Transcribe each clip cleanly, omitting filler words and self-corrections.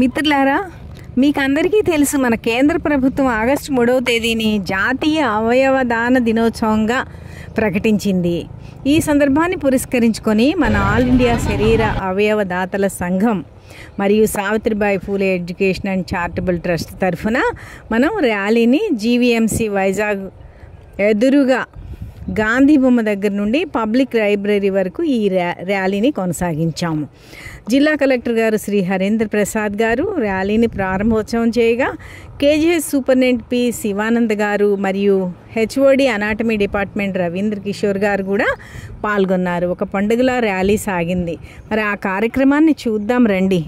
మిత్రులారా, మీకు అందరికీ తెలుసు, మన కేంద్ర ప్రభుత్వం ఆగస్టు 3వ తేదీని జాతీయ అవయవ దాన దినోత్సవంగా ప్రకటించింది. ఈ సందర్భాన్ని పురస్కరించుకొని మన ఆల్ ఇండియా శరీర అవయవ దాతల సంఘం మరియు Savitribai Phule education and charitable trust తరఫున మనం ర్యాలీని జీవీఎంసీ వైజాగ్ ఎదురుగా గాంధీ బొమ్మ దగ్గర నుండి పబ్లిక్ లైబ్రరీ వరకు ఈ ర్యాలీని కొనసాగించాము. జిల్లా కలెక్టర్ గారు శ్రీ హరేంద్ర ప్రసాద్ గారు ర్యాలీని ప్రారంభోత్సవం చేయగా కేజీహెచ్ సూపరింటెండెంట్ పి శివానంద్ గారు మరియు HOD anatomy department Ravindra Kishore గారు కూడా పాల్గొన్నారు. ఒక పండుగలా ర్యాలీ సాగింది. మరి ఆ కార్యక్రమాన్ని చూద్దాం రండి.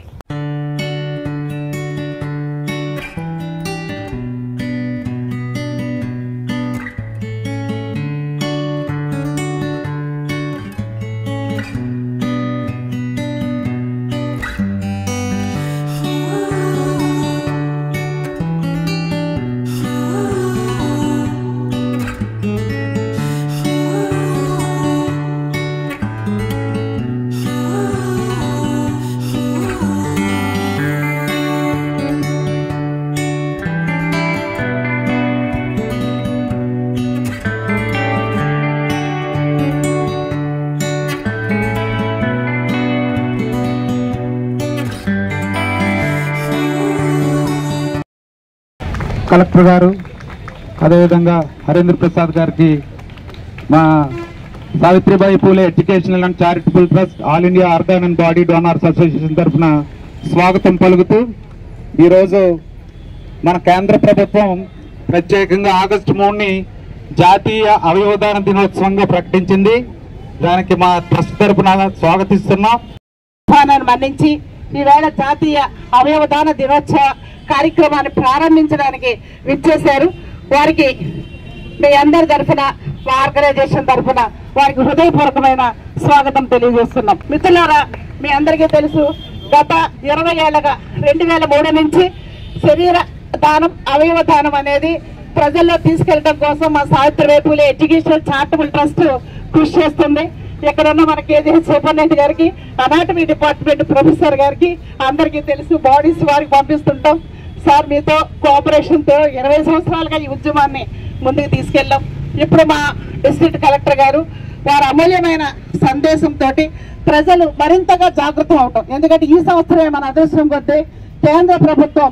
కలెక్టర్ గారు, అదేవిధంగా హరేంద్ర ప్రసాద్ గారికి మా Savitribai Phule educational and charitable trust all India organ and body donors association తరఫున స్వాగతం పలుకుతూ, ఈరోజు మన కేంద్ర ప్రభుత్వం ప్రత్యేకంగా ఆగస్టు 3ని జాతీయ అవయవదాన దినోత్సవంగా ప్రకటించింది. దానికి మా ట్రస్ట్ తరఫున స్వాగతిస్తున్నాం. మన్నించి ఈవేళ జాతీయ అవయవదాన దినోత్సవ కార్యక్రమాన్ని ప్రారంభించడానికి విచ్చేశారు. వారికి మీ అందరి తరఫున, మా ఆర్గనైజేషన్ తరఫున వారికి హృదయపూర్వకమైన స్వాగతం తెలియజేస్తున్నాం. మిత్రులారా, మీ అందరికీ తెలుసు, గత 20 ఏళ్లుగా 2003 నుంచి శరీర దానం, అవయవ దానం అనేది ప్రజల్లో తీసుకెళ్లడం కోసం మా Savitribai Phule educational charitable trust కృషి చేస్తుంది. ఎక్కడున్న మన కేజీహెచ్ సూపరింటెండెంట్ గారికి, అనాటమీ డిపార్ట్మెంట్ ప్రొఫెసర్ గారికి అందరికీ తెలుసు, బాడీస్ వారికి పంపిస్తుంటాం. సార్, మీతో కోఆపరేషన్తో 20 సంవత్సరాలుగా ఈ ఉద్యమాన్ని ముందుకు తీసుకెళ్ళాం. ఇప్పుడు మా డిస్ట్రిక్ట్ కలెక్టర్ గారు వారి అమూల్యమైన సందేశంతో ప్రజలు మరింతగా జాగృతం అవటం. ఎందుకంటే ఈ సంవత్సరమే మన అదృష్టం కొద్దీ కేంద్ర ప్రభుత్వం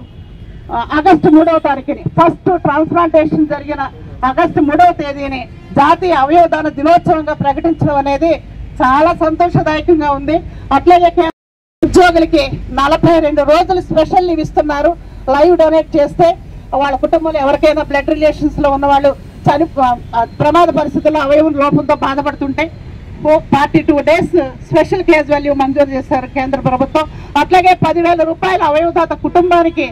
ఆగస్టు 3వ తారీఖుని ఫస్ట్ ట్రాన్స్ప్లాంటేషన్ జరిగిన ఆగస్టు 3వ తేదీని జాతీయ అవయవదాన దినోత్సవంగా ప్రకటించడం అనేది చాలా సంతోషదాయకంగా ఉంది. అట్లాగే ఉద్యోగులకి 42 రోజులు స్పెషల్ లీవ్ ఇస్తున్నారు. లైవ్ డొనేట్ చేస్తే వాళ్ళ కుటుంబంలో ఎవరికైనా బ్లడ్ రిలేషన్స్ లో ఉన్న వాళ్ళు ప్రమాద పరిస్థితుల్లో అవయవం లోపంతో బాధపడుతుంటే 42 డేస్ స్పెషల్ కేజ్ వాల్యూ మంజూరు చేశారు కేంద్ర ప్రభుత్వం. అట్లాగే 10,000 రూపాయలు అవయవదాత కుటుంబానికి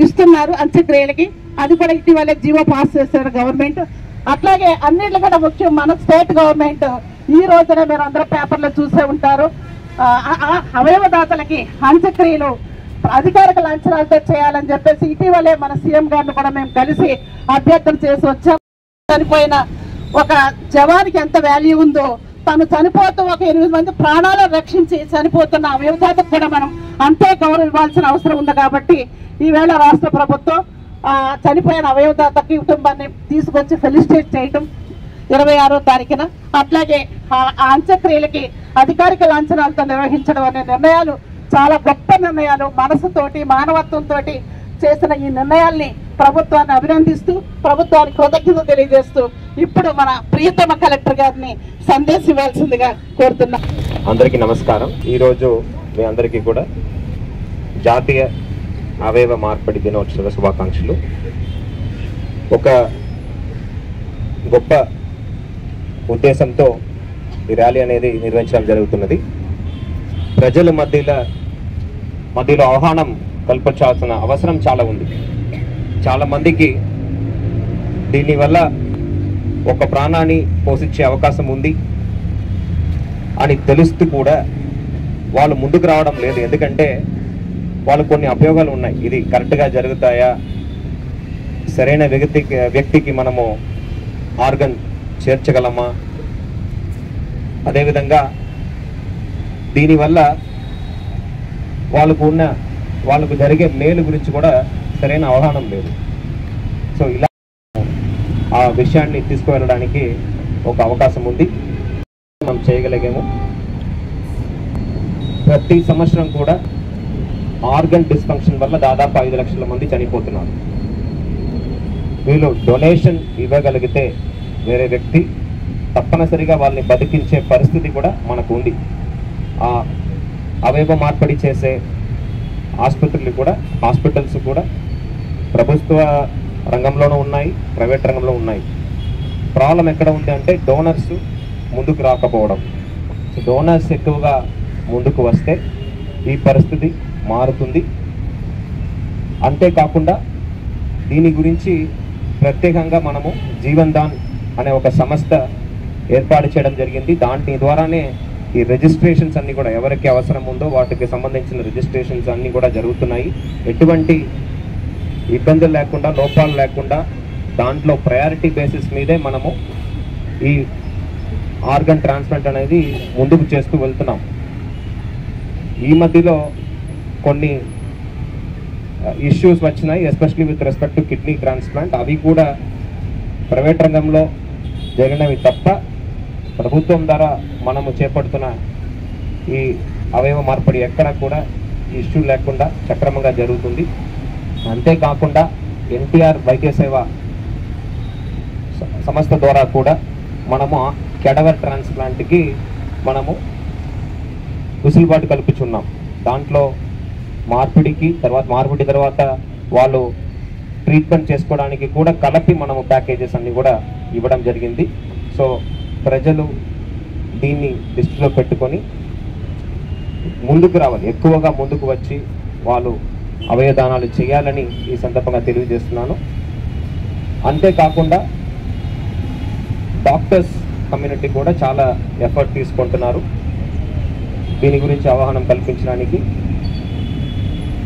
ఇస్తున్నారు అంత్యక్రియలకి. అది కూడా ఇటీవలే జీవో పాస్ చేశారు గవర్నమెంట్. అట్లాగే అన్నింటిలో కూడా ముఖ్యం, మన స్టేట్ గవర్నమెంట్ ఈ రోజున మీరు అందరూ పేపర్లో చూసే ఉంటారు, అవయవదాతలకి అంత్యక్రియలు అధికారిక లాంఛనాలతో చేయాలని చెప్పేసి ఇటీవలే మన సీఎం గారిని కూడా మేము కలిసి అభ్యర్థన చేసి వచ్చాం. చనిపోయిన ఒక జవానికి ఎంత వాల్యూ ఉందో, తను చనిపోతూ ఒక 8 మంది ప్రాణాలను రక్షించి చనిపోతున్న అవయవదాతకు కూడా మనం అంతే గౌరవం ఇవ్వాల్సిన అవసరం ఉంది. కాబట్టి ఈవేళ రాష్ట్ర ప్రభుత్వం చనిపోయిన అవయవదాతకి కుటుంబాన్ని తీసుకొచ్చి ఫెలిసిటేట్ చేయటం 26వ తారీఖున, అట్లాగే అంత్యక్రియలకి అధికారిక లాంఛనాలతో నిర్వహించడం అనే నిర్ణయాలు చాలా గొప్ప నిర్ణయాలు. మనసుతోటి, మానవత్వంతో చేసిన ఈ నిర్ణయాల్ని ప్రభుత్వాన్ని అభినందిస్తూ, ప్రభుత్వానికి కృతజ్ఞత తెలియజేస్తూ ఇప్పుడు మన ప్రియతమ కలెక్టర్ గారిని సందేశం ఇవ్వాల్సిందిగా కోరుతున్నాం. అందరికీ నమస్కారం. ఈరోజు మీ అందరికీ కూడా జాతీయ అవయవ మార్పిడి దినోత్సవ శుభాకాంక్షలు. ఒక గొప్ప ఉద్దేశంతో ఈ ర్యాలీ అనేది నిర్వహించడం జరుగుతున్నది. ప్రజల మధ్యలో ఆహ్వానం కల్పించాల్సిన అవసరం చాలా ఉంది. చాలామందికి దీనివల్ల ఒక ప్రాణాన్ని పోషించే అవకాశం ఉంది అని తెలుస్తూ కూడా వాళ్ళు ముందుకు రావడం లేదు. ఎందుకంటే వాళ్ళు కొన్ని అభియోగాలు ఉన్నాయి. ఇది కరెక్ట్గా జరుగుతాయా, సరైన వ్యక్తికి మనము ఆర్గన్ చేర్చగలమా, అదేవిధంగా దీనివల్ల వాళ్ళకు జరిగే మేలు గురించి కూడా సరైన అవగాహన లేదు. సో ఇలా ఆ విషయాన్ని తీసుకువెళ్ళడానికి ఒక అవకాశం ఉంది, మనం చేయగలిగాము. ప్రతి సంవత్సరం కూడా ఆర్గన్ డిస్ఫంక్షన్ వల్ల దాదాపు 5 లక్షల మంది చనిపోతున్నారు. వీళ్ళు డొనేషన్ ఇవ్వగలిగితే వేరే వ్యక్తి తప్పనిసరిగా వాళ్ళని బతికించే పరిస్థితి కూడా మనకు ఉంది. ఆ అవయవ మార్పిడి చేసే హాస్పిటల్స్ కూడా ప్రభుత్వ రంగంలోనూ ఉన్నాయి, ప్రైవేట్ రంగంలో ఉన్నాయి. ప్రాబ్లం ఎక్కడ ఉంది అంటే డోనర్స్ ముందుకు రాకపోవడం. డోనర్స్ ఎక్కువగా ముందుకు వస్తే ఈ పరిస్థితి మారుతుంది. అంతేకాకుండా దీని గురించి ప్రత్యేకంగా మనము జీవన్ దాన్ అనే ఒక సంస్థ ఏర్పాటు చేయడం జరిగింది. దాని ద్వారానే ఈ రిజిస్ట్రేషన్స్ అన్నీ కూడా ఎవరికి అవసరం ఉందో వాటికి సంబంధించిన రిజిస్ట్రేషన్స్ అన్నీ కూడా జరుగుతున్నాయి. ఎటువంటి ఇబ్బందులు లేకుండా, లోపాలు లేకుండా దాంట్లో ప్రయారిటీ బేసిస్ మీదే మనము ఈ ఆర్గన్ ట్రాన్స్ప్లాంట్ అనేది ముందుకు చేస్తూ వెళ్తున్నాం. ఈ మధ్యలో కొన్ని ఇష్యూస్ వచ్చినాయి, especially with respect to kidney transplant. అవి కూడా ప్రైవేట్ రంగంలో జరిగినవి తప్ప ప్రభుత్వం ద్వారా మనము చేపడుతున్న ఈ అవయవ మార్పిడి ఎక్కడ కూడా ఇష్యూ లేకుండా సక్రమంగా జరుగుతుంది. అంతేకాకుండా ఎన్టీఆర్ వైద్య సేవ సంస్థ ద్వారా కూడా మనము కెడవర్ ట్రాన్స్ప్లాంట్కి మనము వెసులుబాటు కల్పించున్నాం. దాంట్లో మార్పిడి తర్వాత వాళ్ళు ట్రీట్మెంట్ చేసుకోవడానికి కూడా కలిపి మనము ప్యాకేజెస్ అన్ని కూడా ఇవ్వడం జరిగింది. సో ప్రజలు దీన్ని దృష్టిలో పెట్టుకొని ముందుకు రావాలి, ఎక్కువగా ముందుకు వచ్చి వాళ్ళు అవయవదానాలు చేయాలని ఈ సందర్భంగా తెలియజేస్తున్నాను. అంతేకాకుండా డాక్టర్స్ కమ్యూనిటీ కూడా చాలా ఎఫర్ట్ తీసుకుంటున్నారు దీని గురించి అవగాహన కల్పించడానికి.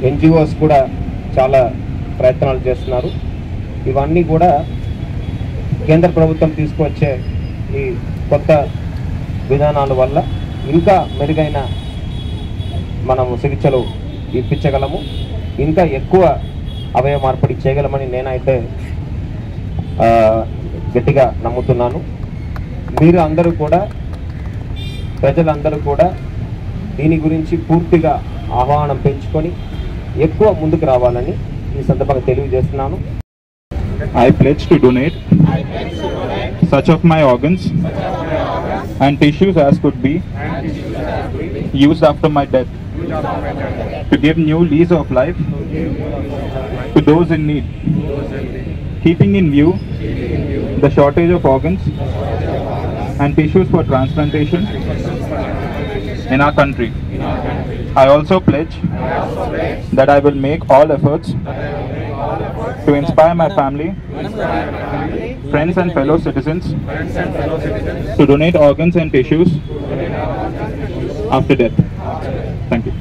ఎన్జిఓస్ కూడా చాలా ప్రయత్నాలు చేస్తున్నారు. ఇవన్నీ కూడా కేంద్ర ప్రభుత్వం తీసుకువచ్చే ఈ కొత్త విధానాల వల్ల ఇంకా మెరుగైన మనము చికిత్సలు ఇప్పించగలము, ఇంకా ఎక్కువ అవయవ మార్పిడి చేయగలమని నేనైతే గట్టిగా నమ్ముతున్నాను. మీరు అందరూ కూడా, ప్రజలందరూ కూడా దీని గురించి పూర్తిగా ఆహ్వానం పెంచుకొని ఎక్కువ ముందుకు రావాలని ఈ సందర్భంగా తెలియజేస్తున్నాను. I pledge to donate such of my organs and tissues as could be used after my death to give new lease of life to those in need, keeping in view the shortage of organs and tissues for transplantation in our country. I also pledge that I will make all efforts to inspire my family, friends and fellow citizens to donate organs and tissues after death. Thank you.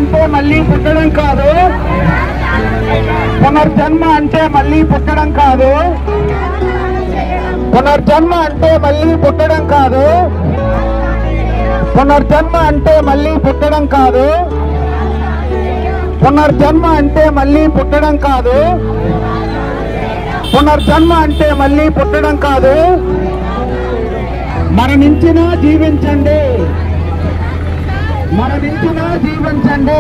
అంటే మళ్ళీ పుట్టడం కాదు. పునర్జన్మ అంటే మళ్ళీ పుట్టడం కాదు. పునర్జన్మ అంటే మళ్ళీ పుట్టడం కాదు. పునర్జన్మ అంటే మళ్ళీ పుట్టడం కాదు. పునర్జన్మ అంటే మళ్ళీ పుట్టడం కాదు. పునర్జన్మ అంటే మళ్ళీ పుట్టడం కాదు. మరణించినా జీవించండి. మరణించినా జీవించండి.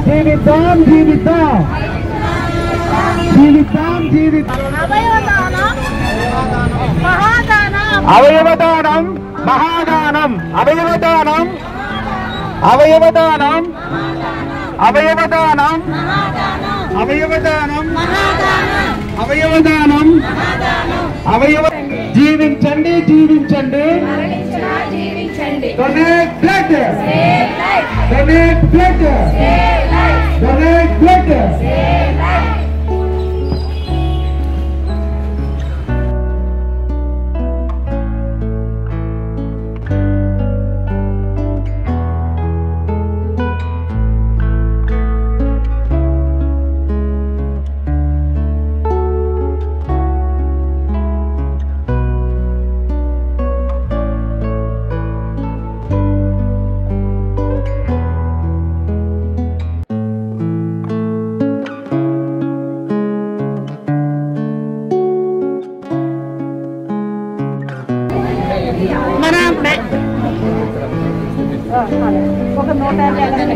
జీవితం జీవితం జీవితం జీవితం. అవయవదానం మహాదానం. అవయవదానం అవయవదానం అవయవదానం అవయవదానం అవయవదానం అవయవ. జీవించండి జీవించండి. Donate blood. Donate blood. Donate blood. ఒక 150